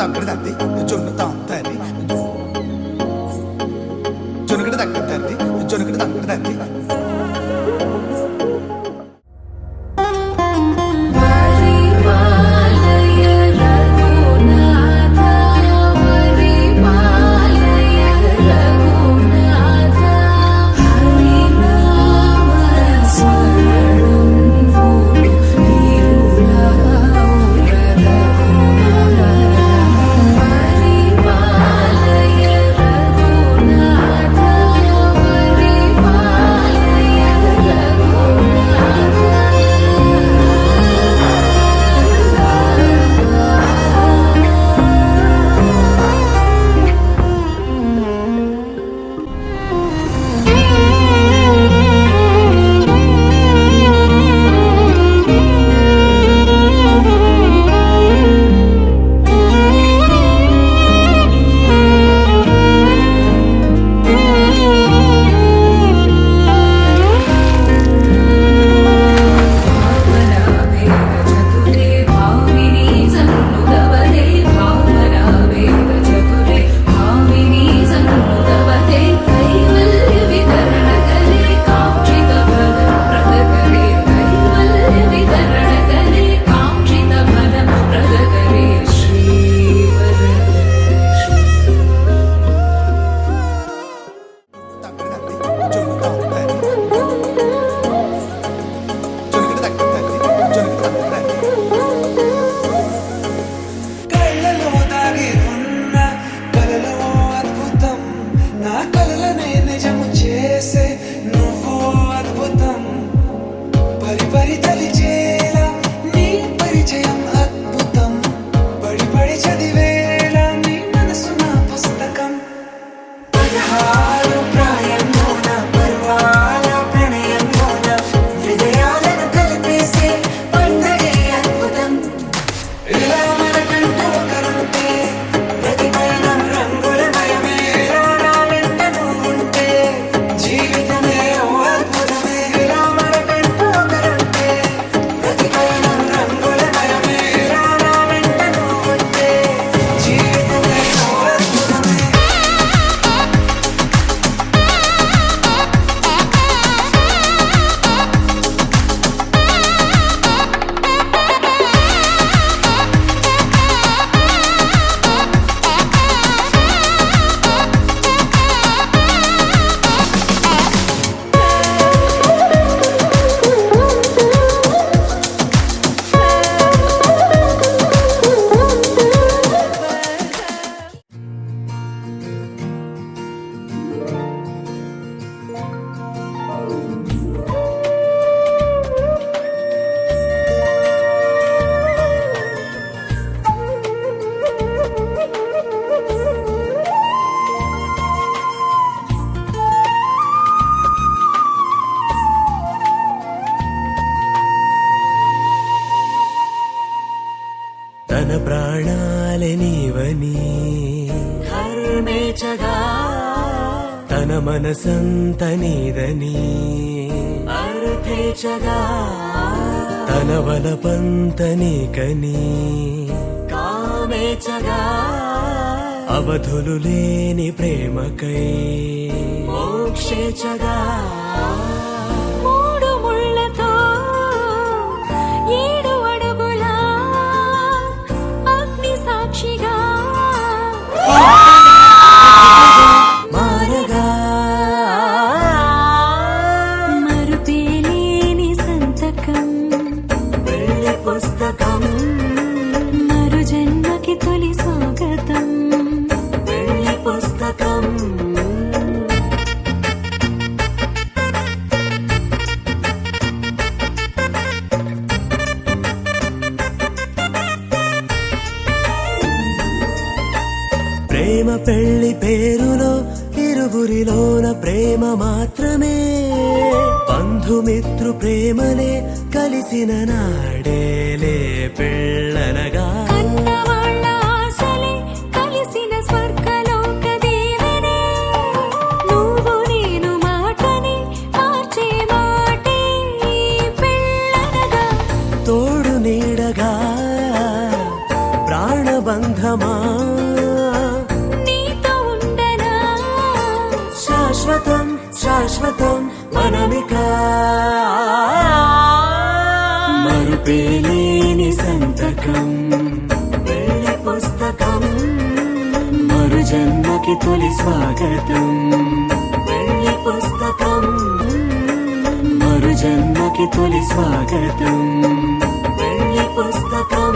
తక్కడ తద్ది జొన్ను తాంతది జొనుకడ తక్కడ తద్ది జొనుకడ తక్కడ తద్ది తన ప్రాణాలే నీవని హర్మేచగా తన మనసంత నీదని అర్థేచగా తన వలపంత నీకని కామేచగా అవధులు లేని ప్రేమకై మోక్షేచగా మరుపేలేని సంతకం వెళ్ళి పుస్తకం మరు జన్మకి తొలి స్వాగతం వెళ్ళి పుస్తకం ప్రేమ పెళ్లి పేరులో ఇరువురిలోన ప్రేమ మాత్రమే బంధుమిత్రు ప్రేమలే కలిసిన నాడేలే పెళ్ళనగా కన్నవాళ్ళ ఆశలే కలిసిన స్వర్గలోక దీవెనే నువ్వు నేను మాటని మార్చే మాటే పెళ్ళనగా తోడు నీడగా ప్రాణబంధమా మనమిక మరుపేలేని సంతకం పెళ్లి పుస్తకం మరు జన్మకి తొలి స్వాగతం పెళ్లి పుస్తకం మరు జన్మకి తొలి స్వాగతం పెళ్లి పుస్తకం